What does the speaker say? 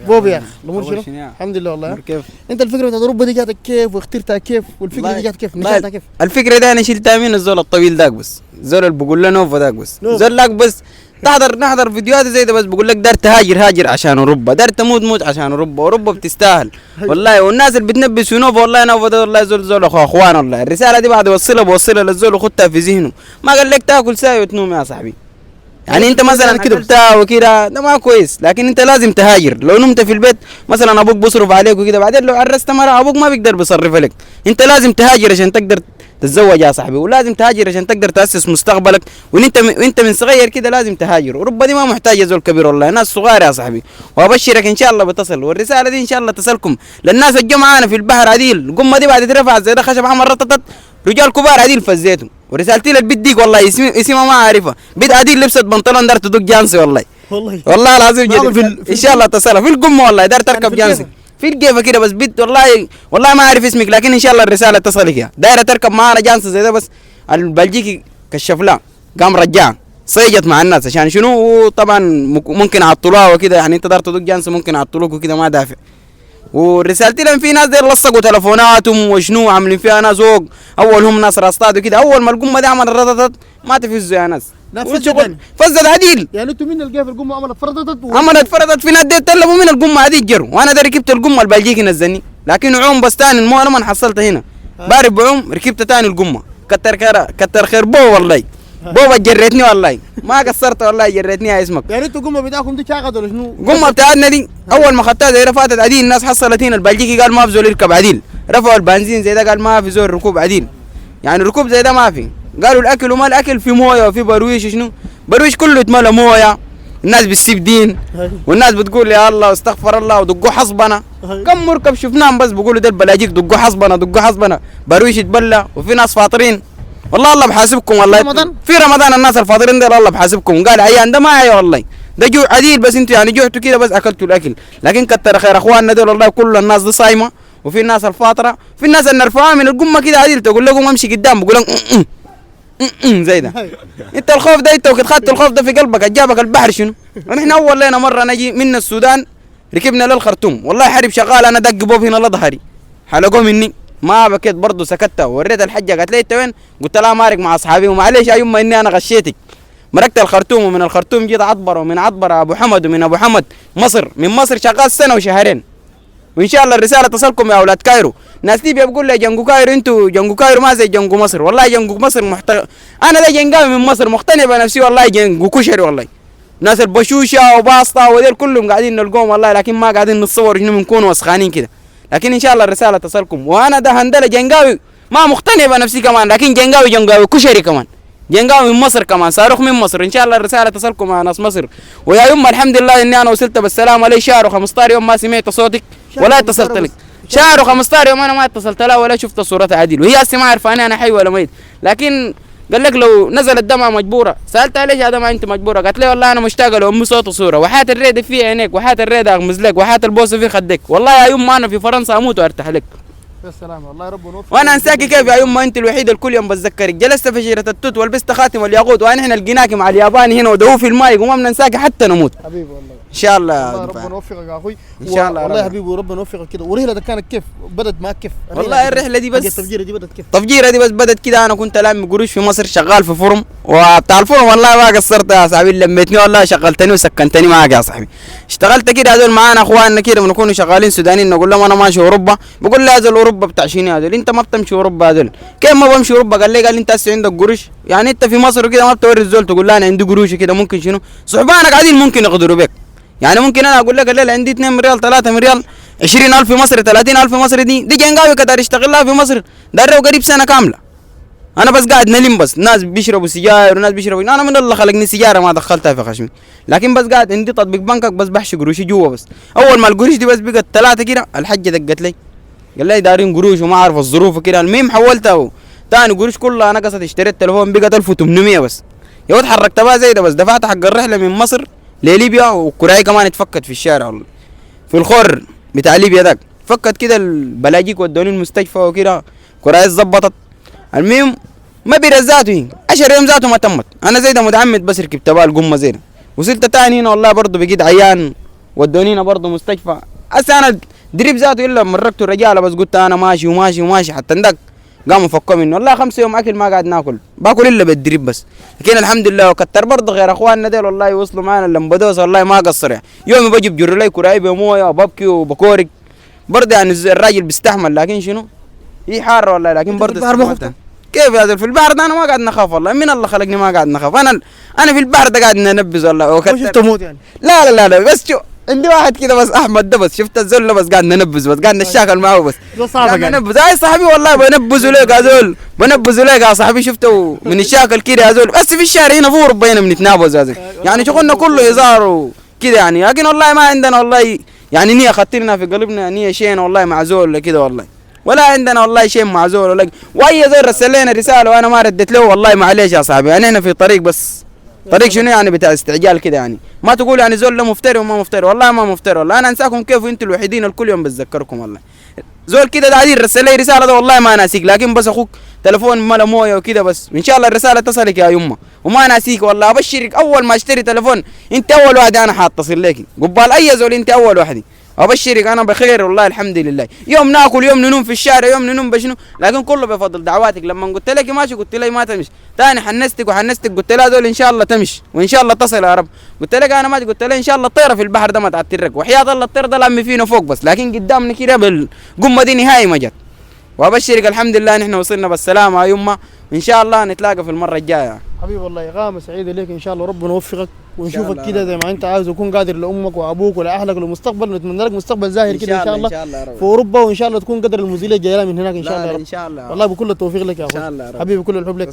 بوب يا اخي الامور شنو؟ الحمد لله والله. كيف انت الفكره بتاعت اوروبا دي جاتك كيف واخترتها كيف والفكره دي جاتك كيف نشأتها كيف؟ الفكره دي انا شلتها من الزول الطويل داك بس، الزول اللي بقول له نوفا داك بس، زول لاك بس نحضر فيديوهات زي ده بس بقول لك دار تهاجر عشان اوروبا، دار تموت عشان اوروبا بتستاهل والله. والناس اللي بتنبس في نوفا والله نوفا ده والله زول اخوان والله. الرساله دي بعد بوصلها للزول وخدتها في ذهنه، ما قال لك تاكل ساي وتنوم يا صاحبي. يعني انت مثلا كده وكده ده ما كويس، لكن انت لازم تهاجر. لو نمت في البيت مثلا ابوك بيصرف عليك وكده، بعدين لو عرست مرة ابوك ما بيقدر بيصرف لك. انت لازم تهاجر عشان تقدر تتزوج يا صاحبي، ولازم تهاجر عشان تقدر تاسس مستقبلك. وانت من صغير كده لازم تهاجر. اوروبا دي ما محتاجه زول كبير والله، ناس صغار يا صاحبي. وابشرك ان شاء الله بتصل، والرساله دي ان شاء الله تصلكم للناس الجو معانا في البحر عديل. القمه دي بعد ترفع زي ده خشب احمر رططت، رجال كبار عديل فزيتهم. ورسالتي للبيت ديك والله اسمها ما عارفها، بيت عديل لبست بنطلون دار تدق جانسي والله العظيم جد. ان شاء الله تصل في القمه والله دار تركب جانسي في الجيفه كده بس بيت والله ما اعرف اسمك، لكن ان شاء الله الرساله تصلك يا دايره تركب معانا جانسي زي ده. بس البلجيكي كشف لها قام رجع صيجت مع الناس عشان شنو. طبعا ممكن عطلوها وكده، يعني انت دار تدق جانسي ممكن عطلوك وكده ما دافع. ورسالتي لهم في ناس دي لصقوا تلفوناتهم وشنو عاملين فيها ناس فوق. اول هم ناس راستاد وكده، اول ما القمه دي عملت رططت ما تفزوا يا ناس. فزت عديل. يعني انتوا مين القى في القمه عملت فرطت في ناس دي تلفوا من القمه عديل جروا. وانا ده ركبت القمه البلجيكي نزلني، لكن عوم بس تاني المو انا ما حصلتها هنا. بارب بعوم ركبت تاني القمه. كتر خير بو والله. بوبا جريتني والله ما قصرت والله، جريتني يا اسمك. يعني انتوا القمه بتاعكم دي شاقت ولا شنو؟ القمه بتاعتنا دي اول ما خدتها زي فاتت عديل، الناس حصلت هنا. البلجيكي قال ما في زول يركب عديل، رفعوا البنزين زي ده قال ما في زول ركوب عديل. يعني ركوب زي ده ما في. قالوا الاكل وما الاكل في مويه وفي برويش شنو؟ برويش كله اتملى مويه. الناس بتسيب دين والناس بتقول يا الله واستغفر الله ودقوا حصبنا. كم مركب شفناهم بس بيقولوا ده البلاجيك دقوا حصبنا برويش اتبلى. وفي ناس فاطرين والله الله بحاسبكم والله. في رمضان الناس الفاطرين دول الله بحاسبكم. قال عيان ده ما عيا والله، ده جوع عديل بس انتوا يعني جوعتوا كده بس اكلتوا الاكل. لكن كتر خير اخواننا دول والله، كل الناس دي صايمه. وفي الناس الفاطره، في الناس النرفعه من القمه كده عديل تقول لكم امشي قدام بقول لهم زي ده. انت الخوف ده انت وقت خدت الخوف ده في قلبك جابك البحر شنو؟ ونحن اول لنا مره نجي من السودان ركبنا للخرطوم والله حرب شغال، انا دق بوب هنا لظهري حلقوه مني ما بكيت برضه سكتت. وريت الحجه قالت لي انت وين؟ قلت لها مارق مع اصحابي. ومعليش يا يما اني انا غشيتك. مركت الخرطوم ومن الخرطوم جيت عطبر، ومن عطبر ابو حمد، ومن ابو حمد مصر. من مصر شغال سنه وشهرين. وان شاء الله الرساله تصلكم يا اولاد كايرو. ناس تيجي بيقول لي جنجو كايرو، انتوا جنجو كايرو ما زي جنجو مصر. والله جنجو مصر انا ده جنجاوي من مصر مقتنع بنفسي والله. جنجو كشري والله. ناس البشوشه وباسطه وديل كلهم قاعدين نلقوهم والله، لكن ما قاعدين نتصور شنو بنكونوا وسخانين كده. لكن ان شاء الله الرساله تصلكم. وانا ده هندله جنجاوي ما مقتنع بنفسي كمان، لكن جنجاوي كشري كمان. جنجاوي من مصر كمان، صاروخ من مصر. ان شاء الله الرساله تصلكم يا ناس مصر. ويا يما الحمد لله اني انا وصلت بالسلام علي. شهر و15 يوم ما سمعت صوتك ولا اتصلت لك. شهر و15 يوم انا ما اتصلت لها ولا شفت صورتها عديل، وهي هسه ما عارفاني انا حي ولا ميت. لكن قال لك لو نزلت دمعه مجبوره. سالتها ليش يا دمعه انت مجبوره؟ قالت لي والله انا مشتاقه لامي صوت وصوره، وحات الريده في عينيك، وحات الريده اغمز لك، وحات البوسه في خدك. والله يا يما انا في فرنسا اموت وارتاح لك. يا سلام والله ربنا يوفقك. وانا انساكي كيف يا يما انت الوحيده الكل يوم بتذكرك. جلست في شجره التوت ولبست خاتم الياقوت، وانا احنا لقيناكي مع الياباني هنا ودوه في الماي وما بننساكي حتى نموت. حبيبي والله ان شاء الله. والله ربنا يوفقك يا اخوي ان شاء الله والله يا حبيبي وربنا يوفقك كده. ورحلتك كانت كيف؟ بدت معك كيف؟ والله الرحله دي بس التفجيره دي بدت كيف؟ التفجيره دي بس بدت كده. انا كنت لامي قروش في مصر شغال في فرم، وبتاع الفرم والله ما قصرت يا صاحبي. لميتني والله شغلتني وسكنتني معاك يا صاحبي. اشتغلت كده هذول معانا اخواننا كده بنكونوا شغالين سودانيين، نقول لهم انا ماشي اوروبا. بقول لي هذول اوروبا بتاع شنو هذول؟ انت ما بتمشي اوروبا هذول. كيف ما بمشي اوروبا؟ قال لي انت هسه عندك قروش، يعني انت في مصر وكده ما بتوري الزول تقول له انا عندي قروش كده ممكن شنو؟ صحبانك قاعدين ممكن يقدروا بك. يعني ممكن انا اقول لك الليله عندي 2 ريال 3 ريال 20,000 في مصر 30,000 في مصر. دي جنجاوي قدر يشتغلها في مصر دره قريب سنه كامله. انا بس قاعد نلم بس. ناس بيشربوا سجاير وناس بيشربوا، انا من الله خلقني سيجاره ما دخلتها في خشمي، لكن بس قاعد عندي تطبيق بنكك بس بحشي قروشي جوا بس. اول ما القروش دي بس بقت 3 كده الحجه دقت لي قال لي دارين قروش وما اعرف الظروف كده. المهم حولتها تاني قروش كلها نقصت. اشتريت تليفون بقت 1800 بس. يا ولد حركت بها زي ده بس. دفعت حق الرحله من مصر لليبيا، وكراعي كمان اتفكت في الشارع والله في الخور بتاع ليبيا ذاك. فكت كده البلاجيك ودوني المستشفى وكده، كراعي اتظبطت. المهم ما بيرز ذاته 10 يوم ذاته ما تمت. انا زي ده متعمد بس ركبت بها القمه زي ده. وصلت تاني هنا والله برضه بقيت عيان ودونينا برضه مستشفى. هسه انا دريب ذاته الا مرقت الرجاله بس قلت انا ماشي وماشي وماشي حتى عندك قاموا فكوا منه والله 5 يوم اكل ما قاعد ناكل باكل الا بالدريب بس. لكن الحمد لله وكتر برضه غير اخواننا ديل والله يوصلوا معنا اللمبدوس والله ما قصر يعني. يومي بجيب جر لي كرايب مويه وببكي وبكورك برضه يعني الراجل بيستحمل لكن شنو هي حاره والله لكن برضه كيف يا في البحر ده انا ما قاعد نخاف والله من الله خلقني ما قاعد نخاف. انا في البحر ده قاعد ننبذ والله مش تموت يعني. لا بس شو عندي واحد كده بس احمد ده بس شفت الزول بس قاعد ننبذ بس قاعد نشاكل معه بس قاعد ننبذ. اي صاحبي والله بنبذوا ليك يا زول بنبذوا ليك يا صاحبي شفته من الشاكل كده يا زول. بس في الشارع هنا فور بينا بنتنابز يا زول يعني شغلنا كله هزار وكده يعني. لكن والله ما عندنا والله يعني نية خطرنا في قلبنا نية شين والله مع زول كده والله ولا عندنا والله شيء مع زول ولا واي زول رسل لنا رساله وانا ما رديت له والله معلش يا صاحبي يعني احنا في طريق بس طريق شنو يعني بتاع استعجال كده يعني. ما تقول يعني زول ده مفتري وما مفتري والله ما مفتري والله انا انساكم كيف وانتوا الوحيدين الكل يوم بتذكركم والله. زول كده قاعدين رسل لي رساله ده والله ما ناسيك لكن بس اخوك تليفون ملا مويه وكده بس ان شاء الله الرساله تصلك يا يمه وما ناسيك والله ابشرك اول ما اشتري تليفون انت اول واحد انا حاتصل لك قبال اي زول انت اول واحد ابشرك انا بخير والله الحمد لله. يوم ناكل يوم ننوم في الشارع يوم ننوم بشنو لكن كله بفضل دعواتك. لما قلت لك ماشي قلت لي ما تمشي ثاني حنستك قلت لها دول ان شاء الله تمشي وان شاء الله تصل يا رب. قلت لك انا ماشي قلت لها ان شاء الله الطيره في البحر ده ما تعترك وحياة الله الطير ده لمي فينا فوق بس لكن قدامنا كده بالقمه دي نهائي ما جت. وابشرك الحمد لله نحن وصلنا بالسلامه يا يمه وان شاء الله نتلاقى في المره الجايه. حبيبي والله إقامة سعيدة ليك إن شاء الله ربنا يوفقك ونشوفك كده زي ما أنت عاوز وتكون قادر لأمك وأبوك ولأهلك وللمستقبل. نتمنى لك مستقبل زاهر كده إن شاء الله في أوروبا وإن شاء الله تكون قدر المزيل الجاية من هناك إن شاء الله. إن شاء الله والله بكل التوفيق لك يا أخوي. حبيبي كل الحب لك.